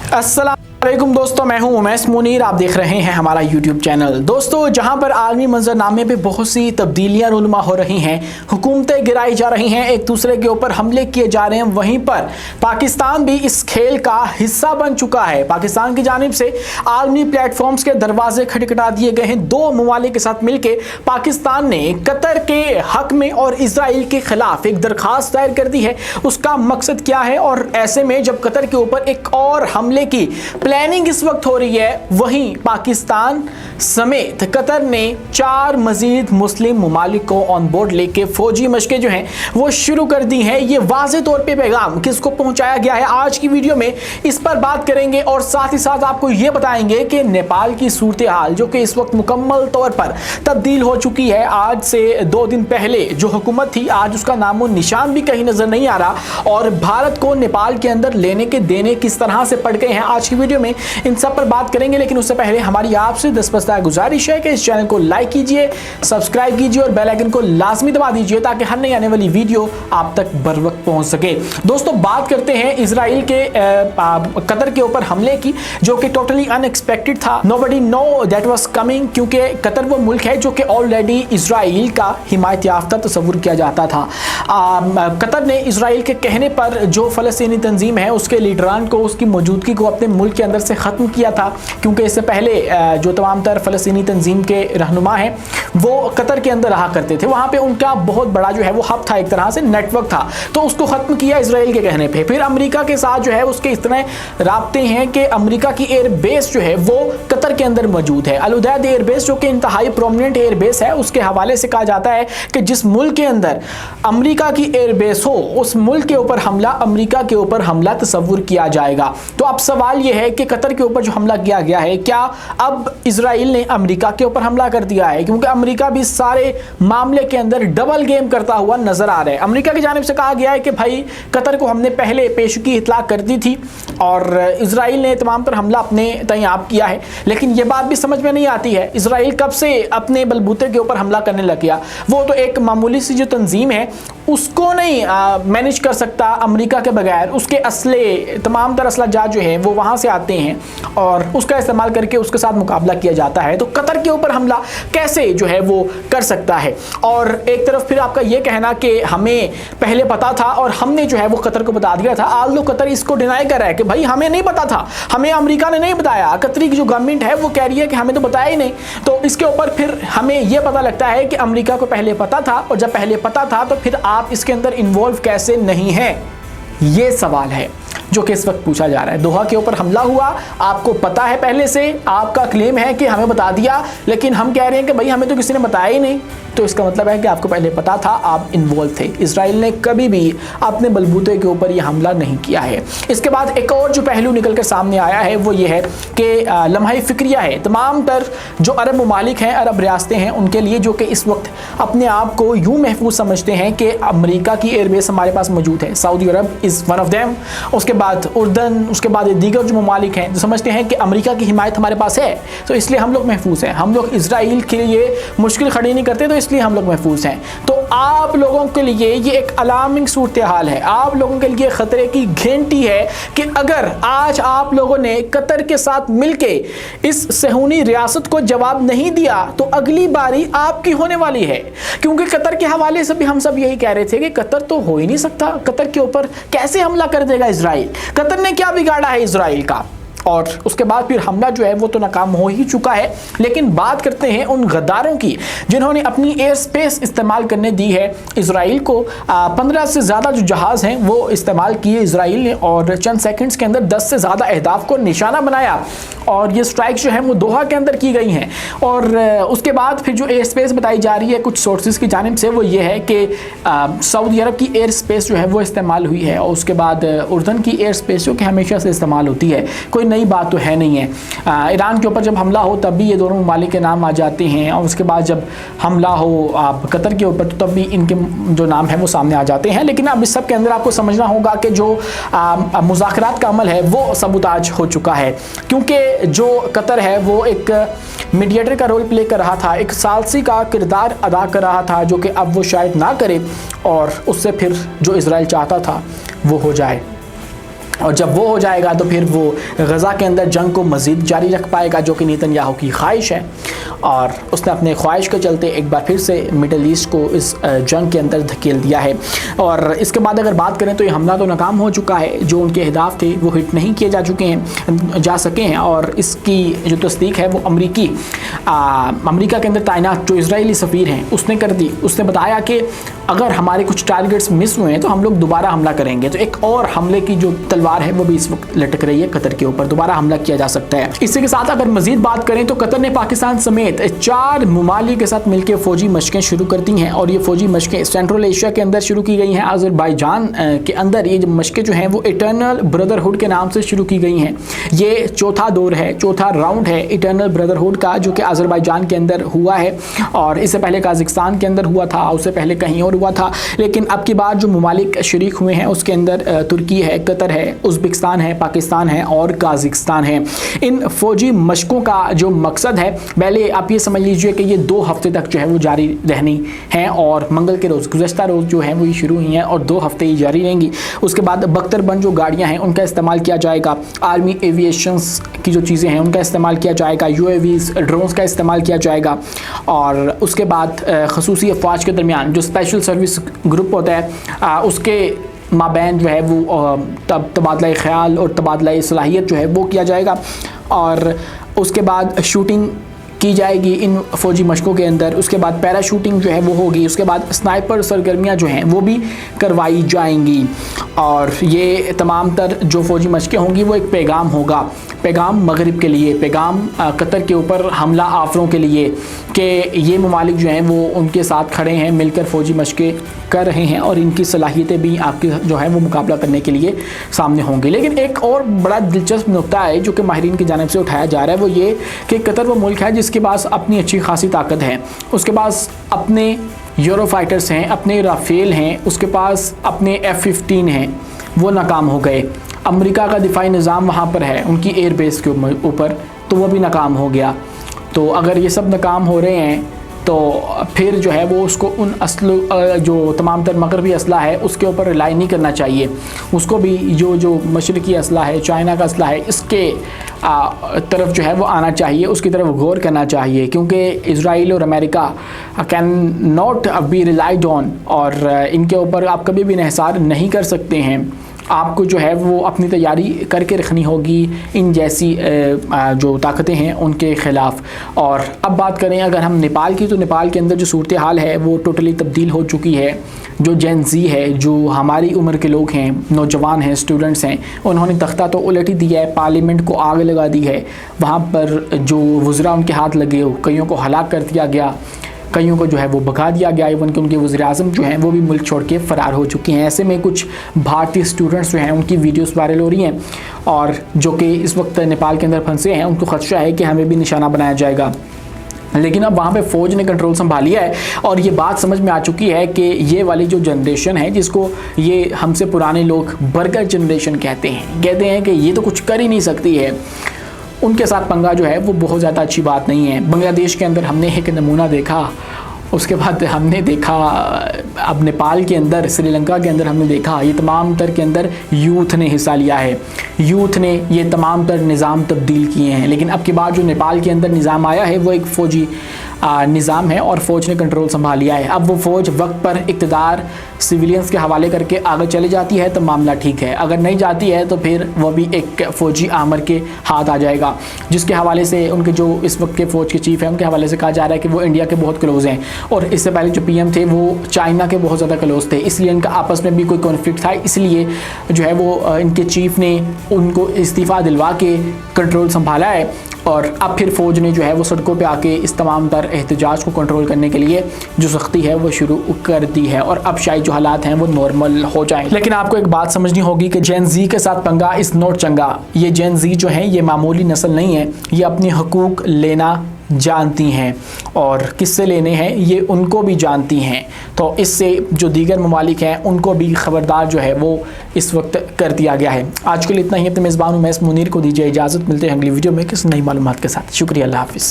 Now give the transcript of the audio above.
अस्सलाम वालेकुम दोस्तों, मैं हूं उमैस मुनीर। आप देख रहे हैं हमारा YouTube चैनल। दोस्तों, जहां पर आलमी मंजरनामे पे बहुत सी तब्दीलियां रूनुमा हो रही हैं, हुकूमतें गिराई जा रही हैं, एक दूसरे के ऊपर हमले किए जा रहे हैं, वहीं पर पाकिस्तान भी इस खेल का हिस्सा बन चुका है। पाकिस्तान की जानिब से आलमी प्लेटफॉर्म्स के दरवाजे खटखटा दिए गए हैं। दो ममालिक के साथ मिलकर पाकिस्तान ने कतर के हक में और इसराइल के खिलाफ एक दरखास्त दायर कर दी है। उसका मकसद क्या है, और ऐसे में जब कतर के ऊपर एक और हमले की प्लानिंग इस वक्त हो रही है, वहीं पाकिस्तान समेत कतर ने 4 मजीद मुस्लिम ममालिक को ऑन बोर्ड लेके फौजी मशकें जो हैं वो शुरू कर दी हैं। ये वाज़े तौर पे पैगाम किसको पहुंचाया गया है, आज की वीडियो में इस पर बात करेंगे और साथ ही साथ आपको ये बताएंगे कि नेपाल की सूरत हाल जो कि इस वक्त मुकम्मल तौर पर तब्दील हो चुकी है। आज से 2 दिन पहले जो हुकूमत थी, आज उसका नामो निशान भी कहीं नजर नहीं आ रहा, और भारत को नेपाल के अंदर लेने के देने किस तरह से पड़ गए हैं, आज की वीडियो में इन सब पर बात करेंगे। लेकिन उससे पहले हमारी आपसे दस्तबस्ता गुजारिश है कि इस चैनल को लाइक कीजिए, सब्सक्राइब कीजिए और बेल आइकन को लाजमी दबा दीजिए ताकि हर नई आने वाली वीडियो आप तक बर वक्त पहुंच सके। दोस्तों, बात करते हैं इजराइल के कतर के ऊपर हमले की, जो कि टोटली अनएक्सपेक्टेड था। Nobody know that was coming, क्योंकि कतर वो मुल्क है जो कि ऑलरेडी इजराइल का हिमायत याफ्ता तस्वुर किया जाता था। कतर ने इजराइल के कहने पर जो फलस्तीनी तंजीम है उसके लीडरान को, उसकी मौजूदगी को अपने मुल्क के अंदर से ख़त्म किया था, क्योंकि इससे पहले जो तमाम तर फ़लस्तीनी तंजीम के रहनुमा हैं वो कतर के अंदर रहा करते थे। वहाँ पे उनका बहुत बड़ा जो है वो हब था, एक तरह से नेटवर्क था, तो उसको ख़त्म किया इजराइल के कहने पे। फिर अमेरिका के साथ जो है उसके इतने राब्ते हैं कि अमेरिका की एयर बेस जो है वो कतर के अंदर मौजूद है। अल-उदैद एयर बेस जो कि इंतहाई प्रोमिनेंट एयर बेस है, उसके हवाले से कहा जाता है कि जिस मुल्क के अंदर अमेरिका की एयर बेस हो, उस मुल्क के ऊपर हमला, अमेरिका के ऊपर हमला तस्वुर किया जाएगा। तो अब सवाल यह है कि कतर के ऊपर जो हमला किया गया है, क्या अब इजराइल ने अमेरिका के ऊपर हमला कर दिया है? क्योंकि अमेरिका भी सारे मामले के अंदर डबल गेम करता हुआ नजर आ रहा है। अमेरिका की जानिब से कहा गया है कि भाई कतर को हमने पहले पेशगी इतला कर दी थी और इजराइल ने तमाम तर हमला अपने तैयाब किया है, लेकिन यह बात भी समझ में नहीं आती है इजराइल कब से अपने बलबूते के ऊपर हमला करने लग गया। वो तो एक मामूली सी जो तंजीम है उसको नहीं मैनेज कर सकता अमेरिका के बगैर। उसके असले, तमाम तर असला जात जो है वो वहाँ से आते हैं और उसका इस्तेमाल करके उसके साथ मुकाबला किया जाता है। तो कतर के ऊपर हमला कैसे जो है वो कर सकता है? और एक तरफ फिर आपका ये कहना कि हमें पहले पता था और हमने जो है वो कतर को बता दिया था। आल्दो कतर इसको डिनाई कर रहा है कि भाई हमें नहीं पता था, हमें अमेरिका ने नहीं बताया। कतरी की जो गवर्नमेंट है वो कह रही है कि हमें तो बताया ही नहीं। तो इसके ऊपर फिर हमें यह पता लगता है कि अमेरिका को पहले पता था, और जब पहले पता था तो फिर आप इसके अंदर इन्वॉल्व कैसे नहीं है, ये सवाल है जो कि इस वक्त पूछा जा रहा है। दोहा के ऊपर हमला हुआ, आपको पता है पहले से, आपका क्लेम है कि हमें बता दिया, लेकिन हम कह रहे हैं कि भाई हमें तो किसी ने बताया ही नहीं। तो इसका मतलब है कि आपको पहले पता था, आप इन्वॉल्व थे। इजराइल ने कभी भी अपने बलबूते के ऊपर यह हमला नहीं किया है। इसके बाद एक और जो पहलू निकल कर सामने आया है वो ये है कि लम्हा फिक्रिया है तमाम तर जो अरब ममालिक हैं, अरब रियासतें हैं, उनके लिए, जो कि इस वक्त अपने आप को यूँ महफूज समझते हैं कि अमेरिका की एयरबेस हमारे पास मौजूद है। Saudi Arab is one of them, उसके बाद उर्दन, उसके बाद दीगर जो ममालिक हैं जो समझते हैं कि अमेरिका की हिमायत हमारे पास है, तो इसलिए हम लोग महफूज हैं। हम लोग इजराइल के लिए मुश्किल खड़ी नहीं करते, तो इसलिए हम लोग महफूज हैं। तो आप लोगों के लिए ये एक अलार्मिंग सूरत हाल है, आप लोगों के लिए खतरे की घंटी है कि अगर आज आप लोगों ने कतर के साथ मिलके इस सहूनी रियासत को जवाब नहीं दिया तो अगली बारी आपकी होने वाली है। क्योंकि कतर के हवाले से भी हम सब यही कह रहे थे कि कतर तो हो ही नहीं सकता, कतर के ऊपर कैसे हमला कर देगा इजराइल, कतर ने क्या बिगाड़ा है इजराइल का। और उसके बाद फिर हमला जो है वो तो नाकाम हो ही चुका है। लेकिन बात करते हैं उन गद्दारों की जिन्होंने अपनी एयर स्पेस इस्तेमाल करने दी है इजराइल को। 15 से ज़्यादा जो जहाज़ हैं वो इस्तेमाल किए इजराइल ने, और चंद सेकंड्स के अंदर 10 से ज़्यादा अहदाफ को निशाना बनाया, और ये स्ट्राइक जो है वो दोहा के अंदर की गई हैं। और उसके बाद फिर जो एयर स्पेस बताई जा रही है कुछ सोर्सेज की जानिब से, वो ये है कि सऊदी अरब की एयर स्पेस जो है वो इस्तेमाल हुई है, और उसके बाद उर्दन की एयर स्पेस जो कि हमेशा से इस्तेमाल होती है, कोई नई बात तो है नहीं है। ईरान के ऊपर जब हमला हो तब भी ये दोनों ममालिक के नाम आ जाते हैं, और उसके बाद जब हमला हो आप कतर के ऊपर तो तब भी इनके जो नाम है वो सामने आ जाते हैं। लेकिन अब इस सब के अंदर आपको समझना होगा कि जो मुज़ाकरात का अमल है वो सबूताज हो चुका है, क्योंकि जो कतर है वो एक मीडिएटर का रोल प्ले कर रहा था, एक सालसी का किरदार अदा कर रहा था, जो कि अब वो शायद ना करे और उससे फिर जो इजराइल चाहता था वो हो जाए। और जब वो हो जाएगा तो फिर वो गज़ा के अंदर जंग को मज़ीद जारी रख पाएगा, जो कि नेतन्याहू की ख्वाहिश है। और उसने अपने ख्वाहिश के चलते एक बार फिर से मिडल ईस्ट को इस जंग के अंदर धकेल दिया है। और इसके बाद अगर बात करें तो ये हमला तो नाकाम हो चुका है, जो उनके अहदाफ थे वो हिट नहीं किए जा सके हैं। और इसकी जो तस्दीक है वो अमेरिका के अंदर तैनात जो इजरायली सफ़ीर हैं उसने कर दी। उसने बताया कि अगर हमारे कुछ टारगेट्स मिस हुए हैं तो हम लोग दोबारा हमला करेंगे। तो एक और हमले की जो तलवार है वो भी इस वक्त लटक रही है कतर के ऊपर, दोबारा हमला किया जा सकता है। इसी के साथ अगर मजीद बात करें तो कतर ने पाकिस्तान समेत 4 ममालिक के साथ मिलकर फौजी मशकें शुरू कर दी हैं। और ये फौजी मशकें सेंट्रल एशिया के अंदर शुरू की गई हैं। अज़रबैजान के अंदर ये मशकें जो हैं वो इटर्नल ब्रदरहुड के नाम से शुरू की गई हैं। ये चौथा दौर है, चौथा राउंड है इटर्नल ब्रदरहुड का, जो कि अज़रबैजान के अंदर हुआ है। और इससे पहले काज़िकिस्तान के अंदर हुआ था, उससे पहले कहीं और हुआ था। लेकिन अब की बार जो ममालिक शरीक हुए हैं उसके अंदर तुर्की है, कतर है, उज़्बेकिस्तान है, पाकिस्तान है और काज़िकिस्तान है। इन फौजी मशकों का जो मकसद है, पहले आप ये समझ लीजिए कि ये 2 हफ्ते तक जो है वो जारी रहनी है। और मंगल के रोज़, गुज़श्ता रोज़ जो है वो ये शुरू हुई हैं और 2 हफ्ते ही जारी रहेंगी। उसके बाद बख्तरबंद जो गाड़ियाँ हैं उनका इस्तेमाल किया जाएगा, आर्मी एविएशंस की जो चीज़ें हैं उनका इस्तेमाल किया जाएगा, UAVs ड्रोन्स का इस्तेमाल किया जाएगा। और उसके बाद ख़ुसूसी अफ़वाज के दरमियान जो स्पेशल सर्विस ग्रुप होता है उसके माबैन जो है वो तबादला ख्याल और तबादला सलाहियत जो है वो किया जाएगा। और उसके बाद शूटिंग की जाएगी इन फौजी मशकों के अंदर। उसके बाद पैराशूटिंग जो है वो होगी। उसके बाद स्नाइपर सरगर्मियाँ जो हैं वो भी करवाई जाएंगी। और ये तमाम तर जो फौजी मशकें होंगी वो एक पैगाम होगा, पैगाम मगरिब के लिए, पैगाम कतर के ऊपर हमला आवरों के लिए कि ये ममालिक जो हैं वो उनके साथ खड़े हैं, मिलकर फ़ौजी मशकें कर रहे हैं और इनकी सलाहियतें भी आपकी जो है वो मुकाबला करने के लिए सामने होंगी। लेकिन एक और बड़ा दिलचस्प नुक्ता है जो कि माहिरीन की जानिब से उठाया जा रहा है, वो ये कि कतर वो मुल्क है जिसके पास अपनी अच्छी खासी ताकत है, उसके पास अपने यूरो फाइटर्स हैं, अपने राफेल हैं, उसके पास अपने F-15 हैं, वो नाकाम हो गए। अमेरिका का दिफाई निज़ाम वहाँ पर है उनकी एयर बेस के ऊपर, तो वो भी नाकाम हो गया। तो अगर ये सब नाकाम हो रहे हैं तो फिर जो है वो उसको उन जो तमाम तर मगरबी असला है उसके ऊपर रिलाई नहीं करना चाहिए। उसको भी जो मशरक़ी असला है, चाइना का असला है, इसके तरफ जो है वो आना चाहिए, उसकी तरफ गौर करना चाहिए। क्योंकि इज़राइल और America can not be relied on, और इनके ऊपर आप कभी भी इन्हिसार नहीं कर सकते हैं। आपको जो है वो अपनी तैयारी करके रखनी होगी इन जैसी जो ताकतें हैं उनके ख़िलाफ़। और अब बात करें अगर हम नेपाल की, तो नेपाल के अंदर जो सूरत हाल है वो टोटली तब्दील हो चुकी है। जो जेन ज़ी है, जो हमारी उम्र के लोग हैं, नौजवान हैं, स्टूडेंट्स हैं, उन्होंने तख्ता तो उलट ही दिया है, पार्लियामेंट को आग लगा दी है। वहाँ पर जो वज़रा उनके हाथ लगे हो, कईयों को हलाक कर दिया गया, कईयों को जो है वो भगा दिया गया। इवन कि उनके वज़ीर-ए-आज़म जो हैं वो भी मुल्क छोड़ के फ़रार हो चुके हैं। ऐसे में कुछ भारतीय स्टूडेंट्स जो हैं उनकी वीडियोस वायरल हो रही हैं, और जो कि इस वक्त नेपाल के अंदर फंसे हैं, उनको ख़दशा है कि हमें भी निशाना बनाया जाएगा। लेकिन अब वहाँ पे फ़ौज ने कंट्रोल संभाल लिया है और ये बात समझ में आ चुकी है कि ये वाली जो जनरेशन है, जिसको ये हमसे पुराने लोग बर्गर जनरेशन कहते हैं कि ये तो कुछ कर ही नहीं सकती है, उनके साथ पंगा जो है वो बहुत ज़्यादा अच्छी बात नहीं है। बांग्लादेश के अंदर हमने एक नमूना देखा, उसके बाद हमने देखा अब नेपाल के अंदर, श्रीलंका के अंदर हमने देखा, ये तमाम तर के अंदर यूथ ने हिस्सा लिया है, यूथ ने ये तमाम तर निज़ाम तब्दील किए हैं। लेकिन अब की बार जो नेपाल के अंदर निज़ाम आया है वो एक फ़ौजी निज़ाम है और फ़ौज ने कंट्रोल संभाल लिया है। अब वो फ़ौज वक्त पर इक़्तिदार सिविलियंस के हवाले करके आगे चली जाती है तो मामला ठीक है, अगर नहीं जाती है तो फिर वो भी एक फ़ौजी आमर के हाथ आ जाएगा, जिसके हवाले से उनके जो इस वक्त के फ़ौज के चीफ़ हैं उनके हवाले से कहा जा रहा है कि वो इंडिया के बहुत क्लोज़ हैं, और इससे पहले जो PM थे वो चाइना के बहुत ज़्यादा क्लोज़ थे, इसलिए इनका आपस में भी कोई कॉन्फ्लिक्ट था, इसलिए जो है वो इनके चीफ़ ने उनको इस्तीफ़ा दिलवा के कंट्रोल संभाला है। और अब फिर फ़ौज ने जो है वो सड़कों पे आके इस तमाम तर एहतजाज को कंट्रोल करने के लिए जो सख्ती है वो शुरू कर दी है, और अब शायद जो हालात हैं वो नॉर्मल हो जाएं। लेकिन आपको एक बात समझनी होगी कि जेन ज़ी के साथ पंगा इस नोट चंगा। ये जेन ज़ी जो है ये मामूली नस्ल नहीं है, ये अपने हकूक़ लेना जानती हैं और किससे लेने हैं ये उनको भी जानती हैं। तो इससे जो दीगर ममालिक हैं उनको भी ख़बरदार जो है वो इस वक्त कर दिया गया है। आज के लिए इतना ही। अपने मेज़बान उमैस मुनीर को दीजिए इजाज़त, मिलते हैं अगली वीडियो में किसी नई मालूमात के साथ। शुक्रिया, अल्लाह हाफ़िज़।